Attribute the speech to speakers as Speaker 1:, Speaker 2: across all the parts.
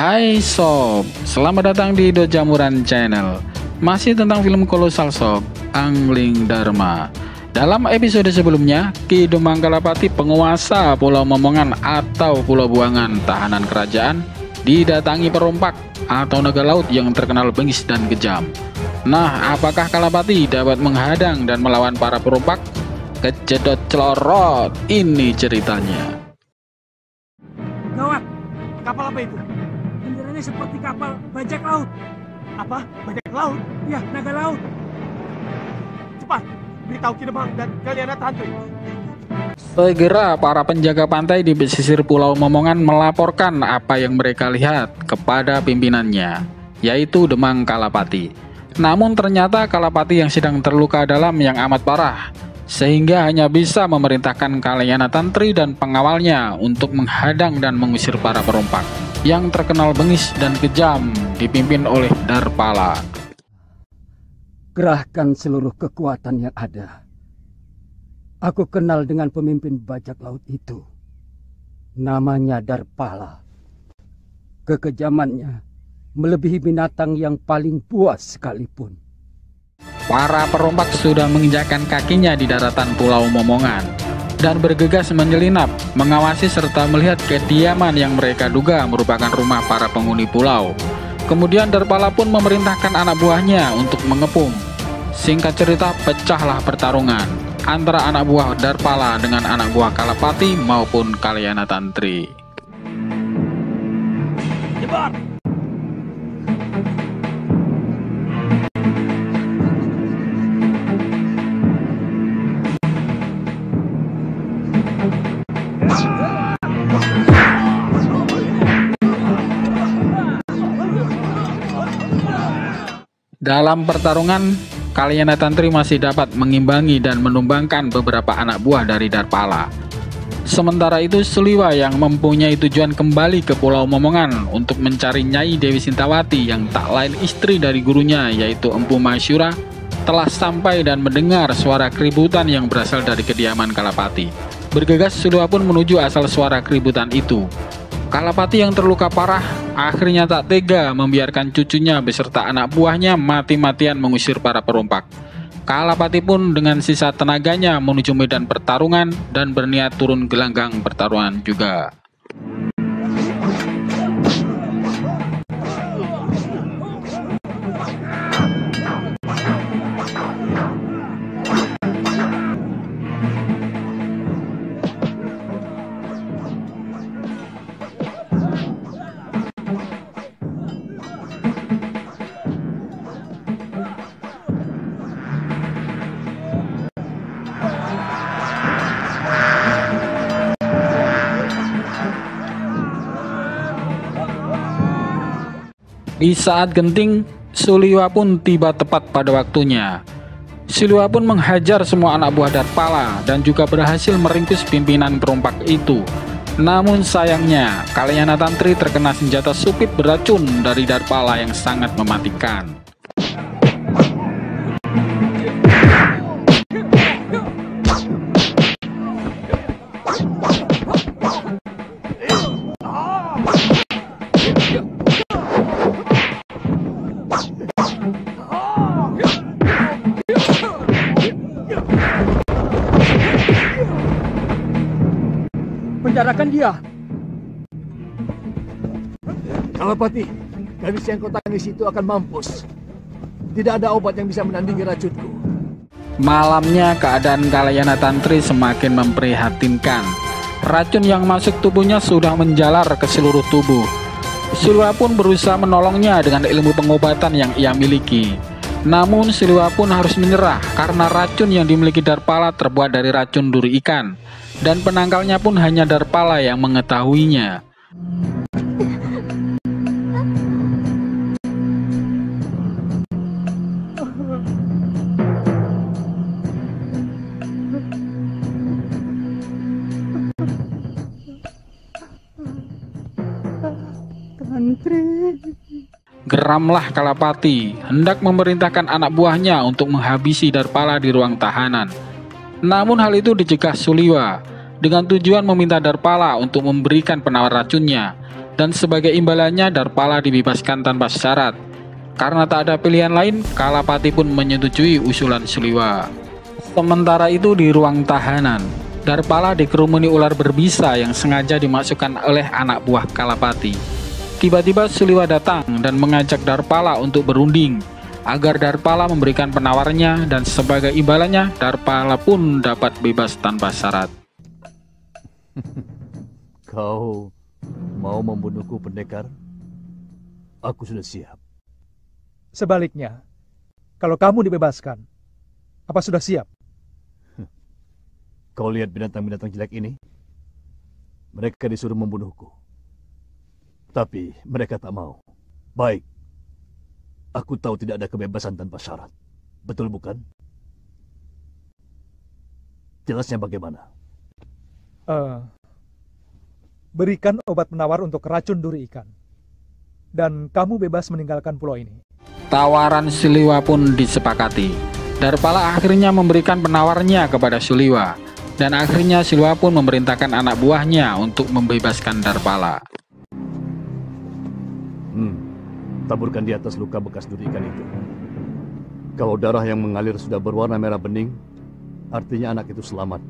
Speaker 1: Hai sob, selamat datang di Dojamuran Channel. Masih tentang film kolosal sob, Angling Dharma. Dalam episode sebelumnya, Ki Demang Kalapati, penguasa Pulau Momongan atau Pulau Buangan, tahanan kerajaan, didatangi perompak atau naga laut yang terkenal bengis dan kejam. Nah, apakah Kalapati dapat menghadang dan melawan para perompak? Kejedot celorot, ini ceritanya.
Speaker 2: Gawat, kapal apa itu? Benderanya seperti kapal bajak laut. Apa? Bajak laut? Ya, naga laut. Cepat, beritahu Ki Demang dan Kaliana Tantri.
Speaker 1: Segera para penjaga pantai di pesisir Pulau Momongan melaporkan apa yang mereka lihat kepada pimpinannya, yaitu Demang Kalapati. Namun ternyata Kalapati yang sedang terluka dalam yang amat parah, sehingga hanya bisa memerintahkan Kaliana Tantri dan pengawalnya untuk menghadang dan mengusir para perompak yang terkenal bengis dan kejam, dipimpin oleh Darpala.
Speaker 3: Kerahkan seluruh kekuatan yang ada. Aku kenal dengan pemimpin bajak laut itu. Namanya Darpala. Kekejamannya melebihi binatang yang paling buas sekalipun.
Speaker 1: Para perompak sudah menginjakkan kakinya di daratan Pulau Momongan dan bergegas menyelinap, mengawasi serta melihat kediaman yang mereka duga merupakan rumah para penghuni pulau. Kemudian Darpala pun memerintahkan anak buahnya untuk mengepung. Singkat cerita, pecahlah pertarungan antara anak buah Darpala dengan anak buah Kalapati maupun Kaliana Tantri.
Speaker 2: Jebar!
Speaker 1: Dalam pertarungan, Kaliana Tantri masih dapat mengimbangi dan menumbangkan beberapa anak buah dari Darpala. Sementara itu, Suliwa yang mempunyai tujuan kembali ke Pulau Momongan untuk mencari Nyai Dewi Sintawati yang tak lain istri dari gurunya, yaitu Empu Masyura, telah sampai dan mendengar suara keributan yang berasal dari kediaman Kalapati. Bergegas, Suliwa pun menuju asal suara keributan itu. Kalapati yang terluka parah akhirnya tak tega membiarkan cucunya beserta anak buahnya mati-matian mengusir para perompak. Kalapati pun dengan sisa tenaganya menuju medan pertarungan dan berniat turun gelanggang pertarungan juga. Di saat genting, Suliwa pun tiba tepat pada waktunya. Suliwa pun menghajar semua anak buah Darpala dan juga berhasil meringkus pimpinan perompak itu. Namun sayangnya, Kaliana Tantri terkena senjata supit beracun dari Darpala yang sangat mematikan.
Speaker 3: Penjarakan dia.
Speaker 2: Kalapati, gadis yang kau tangis itu akan mampus. Tidak ada obat yang bisa menandingi racunku.
Speaker 1: Malamnya keadaan Kaliana Tantri semakin memprihatinkan. Racun yang masuk tubuhnya sudah menjalar ke seluruh tubuh. Suliwa pun berusaha menolongnya dengan ilmu pengobatan yang ia miliki. Namun Suliwa pun harus menyerah karena racun yang dimiliki Darpala terbuat dari racun duri ikan. Dan penangkalnya pun hanya Darpala yang mengetahuinya. Geramlah Kalapati, hendak memerintahkan anak buahnya untuk menghabisi Darpala di ruang tahanan. Namun hal itu dicegah Suliwa dengan tujuan meminta Darpala untuk memberikan penawar racunnya. dan sebagai imbalannya Darpala dibebaskan tanpa syarat. Karena tak ada pilihan lain, Kalapati pun menyetujui usulan Suliwa. Sementara itu di ruang tahanan, Darpala dikerumuni ular berbisa yang sengaja dimasukkan oleh anak buah Kalapati. Tiba-tiba Suliwa datang dan mengajak Darpala untuk berunding agar Darpala memberikan penawarnya, dan sebagai imbalannya Darpala pun dapat bebas tanpa syarat.
Speaker 4: Kau mau membunuhku, pendekar? Aku sudah siap.
Speaker 2: Sebaliknya, kalau kamu dibebaskan, apa sudah siap?
Speaker 4: Kau lihat binatang-binatang jelek ini? Mereka disuruh membunuhku. Tapi mereka tak mau. Baik. Aku tahu tidak ada kebebasan tanpa syarat. Betul bukan? Jelasnya bagaimana?
Speaker 2: Berikan obat penawar untuk racun duri ikan. Dan kamu bebas meninggalkan pulau ini.
Speaker 1: Tawaran Suliwa pun disepakati. Darpala akhirnya memberikan penawarnya kepada Suliwa. Dan akhirnya Suliwa pun memerintahkan anak buahnya untuk membebaskan Darpala.
Speaker 4: Taburkan di atas luka bekas duri ikan itu. Kalau darah yang mengalir sudah berwarna merah bening, artinya anak itu selamat.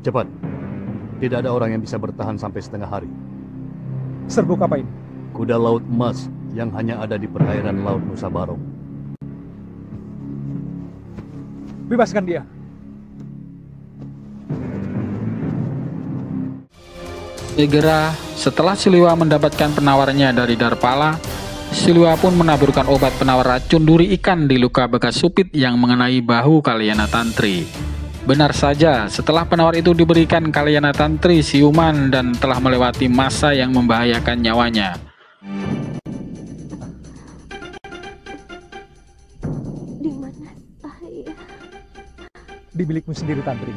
Speaker 4: Cepat. Tidak ada orang yang bisa bertahan sampai setengah hari.
Speaker 2: Serbuk apa ini?
Speaker 4: Kuda laut emas yang hanya ada di perairan Laut Nusa Barong.
Speaker 2: Bebaskan dia.
Speaker 1: Segera setelah Suliwa mendapatkan penawarnya dari Darpala, Suliwa pun menaburkan obat penawar racun duri ikan di luka bekas supit yang mengenai bahu Kalyana Tantri. Benar saja, setelah penawar itu diberikan, Kalyana Tantri siuman dan telah melewati masa yang membahayakan nyawanya.
Speaker 5: Di mana saya?
Speaker 2: Di bilikmu sendiri, Tantri.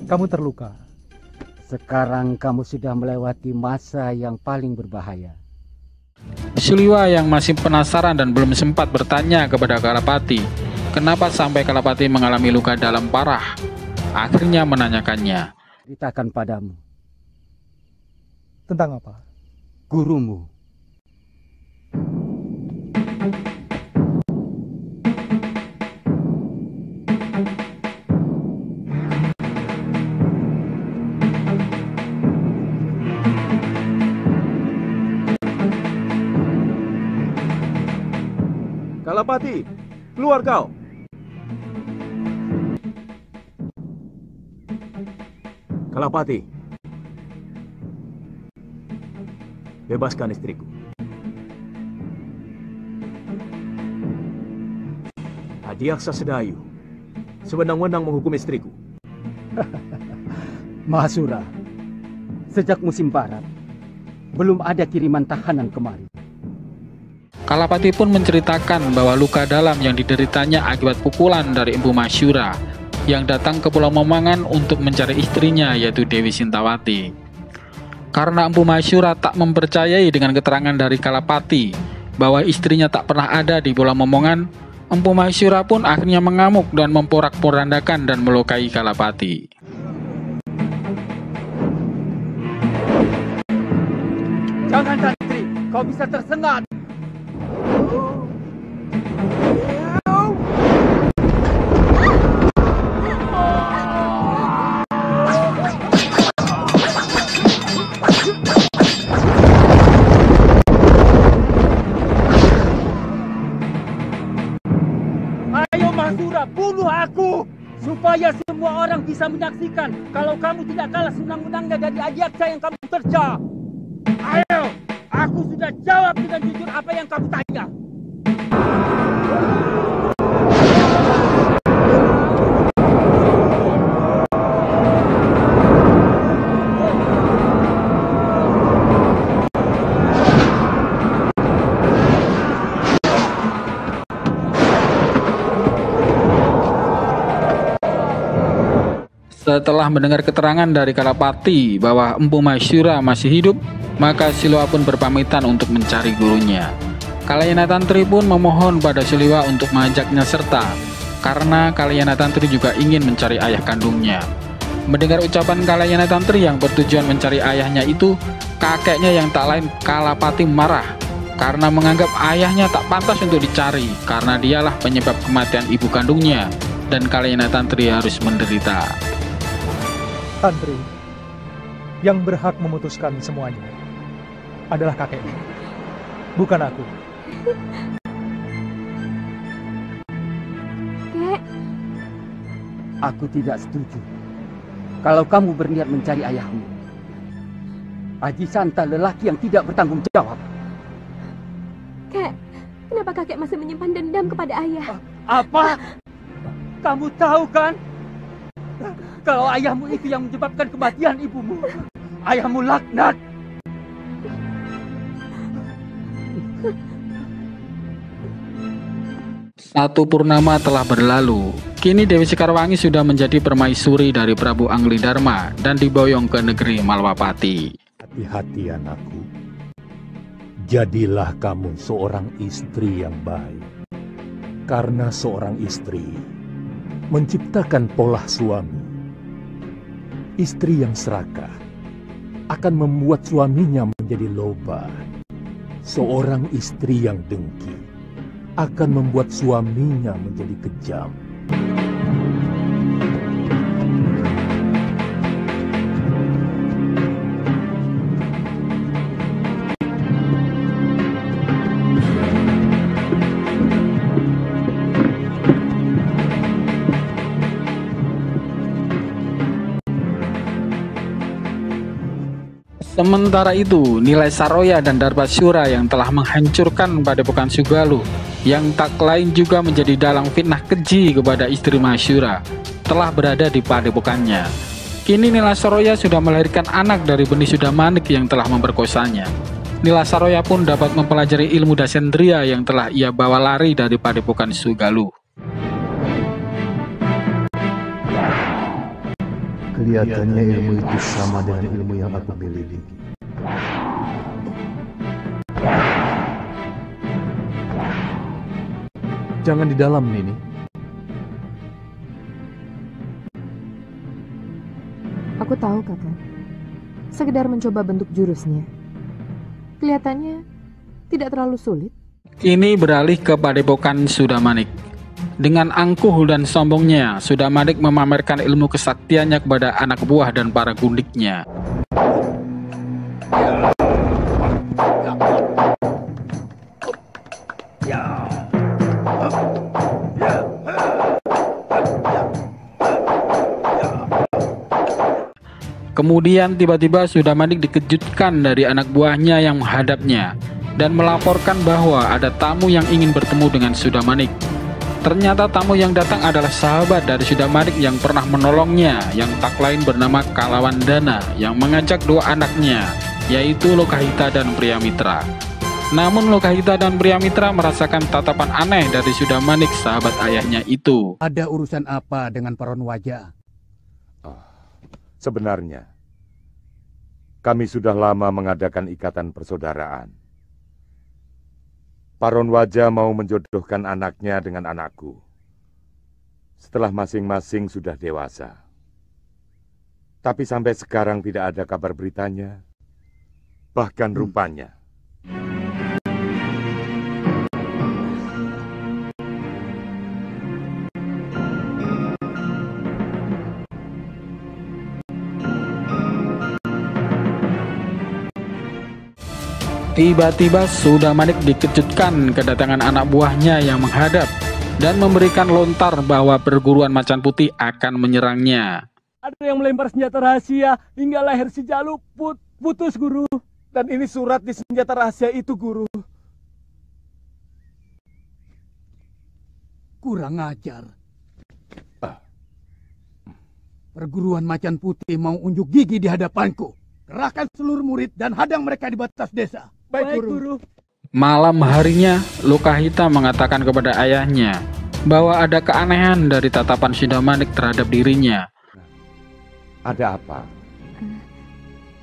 Speaker 2: Kamu terluka.
Speaker 3: Sekarang kamu sudah melewati masa yang paling berbahaya.
Speaker 1: Suliwa yang masih penasaran dan belum sempat bertanya kepada Kalapati kenapa sampai Kalapati mengalami luka dalam parah, akhirnya menanyakannya.
Speaker 3: Ceritakan padamu.
Speaker 2: Tentang apa?
Speaker 3: Gurumu.
Speaker 2: Kalapati, keluar kau. Kalapati, bebaskan istriku. Adiaksa Sedayu sewenang-wenang menghukum istriku.
Speaker 3: Mahasura, sejak musim barat, belum ada kiriman tahanan kemari.
Speaker 1: Kalapati pun menceritakan bahwa luka dalam yang dideritanya akibat pukulan dari Empu Masyura yang datang ke Pulau Momongan untuk mencari istrinya, yaitu Dewi Sintawati. Karena Empu Masyura tak mempercayai dengan keterangan dari Kalapati bahwa istrinya tak pernah ada di Pulau Momongan, Empu Masyura pun akhirnya mengamuk dan memporak-porandakan dan melukai Kalapati.
Speaker 3: Jangan, Tantri, kau bisa tersengat.
Speaker 6: Ayo Mahasura, bunuh aku supaya semua orang bisa menyaksikan kalau kamu tidak kalah senang-senangnya dari Adiaksa yang kamu terja. Ayo, aku sudah jawab dengan jujur apa yang kamu tanya.
Speaker 1: Setelah mendengar keterangan dari Kalapati bahwa Empu Masyura masih hidup, maka Suliwa pun berpamitan untuk mencari gurunya. Kalyana Tantri pun memohon pada Suliwa untuk mengajaknya serta, karena Kalyana Tantri juga ingin mencari ayah kandungnya. Mendengar ucapan Kalyana Tantri yang bertujuan mencari ayahnya itu, kakeknya yang tak lain Kalapati marah karena menganggap ayahnya tak pantas untuk dicari karena dialah penyebab kematian ibu kandungnya dan Kalyana Tantri harus menderita.
Speaker 7: Tantri, yang berhak memutuskan semuanya adalah kakeknya, bukan aku.
Speaker 5: Kek,
Speaker 3: Aku tidak setuju. Kalau kamu berniat mencari ayahmu, Aji Santa lelaki yang tidak bertanggung jawab.
Speaker 5: Kek, kenapa kakek masih menyimpan dendam kepada ayah?
Speaker 6: Apa? Kamu tahu kan? Kalau ayahmu itu yang menyebabkan kematian ibumu. Ayahmu laknat.
Speaker 1: Satu purnama telah berlalu. Kini Dewi Sekarwangi sudah menjadi permaisuri dari Prabu Anglidharma dan diboyong ke negeri Malwapati.
Speaker 8: Hati-hati anakku. Jadilah kamu seorang istri yang baik. Karena seorang istri menciptakan pola suami. Istri yang serakah akan membuat suaminya menjadi loba. Seorang istri yang dengki akan membuat suaminya menjadi kejam.
Speaker 1: Sementara itu, Nilai Saroya dan Darbasura yang telah menghancurkan Padepokan Sugaluh, yang tak lain juga menjadi dalang fitnah keji kepada istri Masyura, telah berada di padepokannya. Kini Nilai Saroya sudah melahirkan anak dari benih Sudamanik yang telah memperkosanya. Nilai Saroya pun dapat mempelajari ilmu Dasendria yang telah ia bawa lari dari Padepokan Sugaluh.
Speaker 4: Kelihatannya ilmu itu sama dengan ilmu yang aku miliki. Jangan di dalam, Nini.
Speaker 9: Aku tahu, Kakak. Sekedar mencoba bentuk jurusnya. Kelihatannya tidak terlalu sulit.
Speaker 1: Kini beralih ke Padepokan Sudamanik. Dengan angkuh dan sombongnya, Sudamanik memamerkan ilmu kesaktiannya kepada anak buah dan para gundiknya. Kemudian tiba-tiba Sudamanik dikejutkan dari anak buahnya yang menghadapnya dan melaporkan bahwa ada tamu yang ingin bertemu dengan Sudamanik. Ternyata tamu yang datang adalah sahabat dari Sudamanik yang pernah menolongnya, yang tak lain bernama Kalawandana, yang mengajak dua anaknya, yaitu Lokahita dan Priamitra. Namun Lokahita dan Priamitra merasakan tatapan aneh dari Sudamanik, sahabat ayahnya itu.
Speaker 3: Ada urusan apa dengan Paronwaja?
Speaker 8: Sebenarnya, kami sudah lama mengadakan ikatan persaudaraan. Paronwaja mau menjodohkan anaknya dengan anakku. Setelah masing-masing sudah dewasa. Tapi sampai sekarang tidak ada kabar beritanya. Bahkan rupanya.
Speaker 1: Tiba-tiba Sudamanik dikejutkan kedatangan anak buahnya yang menghadap dan memberikan lontar bahwa perguruan Macan Putih akan menyerangnya.
Speaker 2: Ada yang melempar senjata rahasia hingga leher si Jalu putus, Guru. Dan ini surat di senjata rahasia itu, Guru.
Speaker 3: Kurang ajar. Perguruan Macan Putih mau unjuk gigi di hadapanku. Kerahkan seluruh murid dan hadang mereka di batas desa.
Speaker 2: Baik, Guru.
Speaker 1: Malam harinya, Lokahita mengatakan kepada ayahnya bahwa ada keanehan dari tatapan Sudamanik terhadap dirinya.
Speaker 8: Ada apa?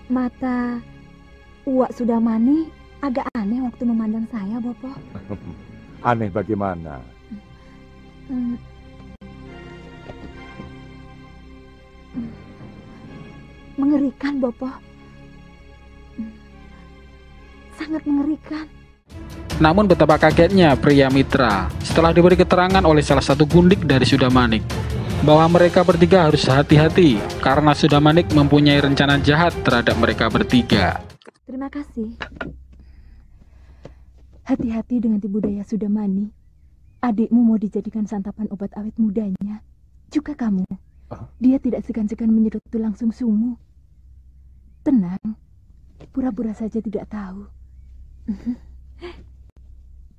Speaker 5: Mata Uwak Sudamani agak aneh waktu memandang saya, Bopo.
Speaker 8: Aneh bagaimana?
Speaker 5: Mengerikan, Bopo. Sangat mengerikan.
Speaker 1: Namun betapa kagetnya pria mitra setelah diberi keterangan oleh salah satu gundik dari Sudamanik bahwa mereka bertiga harus hati-hati karena Sudamanik mempunyai rencana jahat terhadap mereka bertiga.
Speaker 5: Terima kasih. Hati-hati dengan tipu daya Sudamani. Adikmu mau dijadikan santapan obat awet mudanya. Juga kamu. Dia tidak segan-segan menyedot tulang sumsumu. Tenang. Pura-pura saja tidak tahu.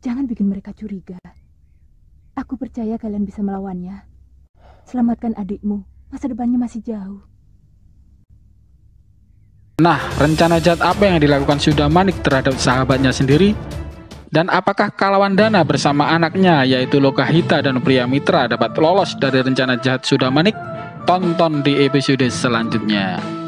Speaker 5: Jangan bikin mereka curiga. Aku percaya kalian bisa melawannya. Selamatkan adikmu. Masa depannya masih jauh.
Speaker 1: Nah, rencana jahat apa yang dilakukan Sudamanik terhadap sahabatnya sendiri? Dan apakah Kalawandana bersama anaknya yaitu Lokahita dan pria mitra dapat lolos dari rencana jahat Sudamanik? Tonton di episode selanjutnya.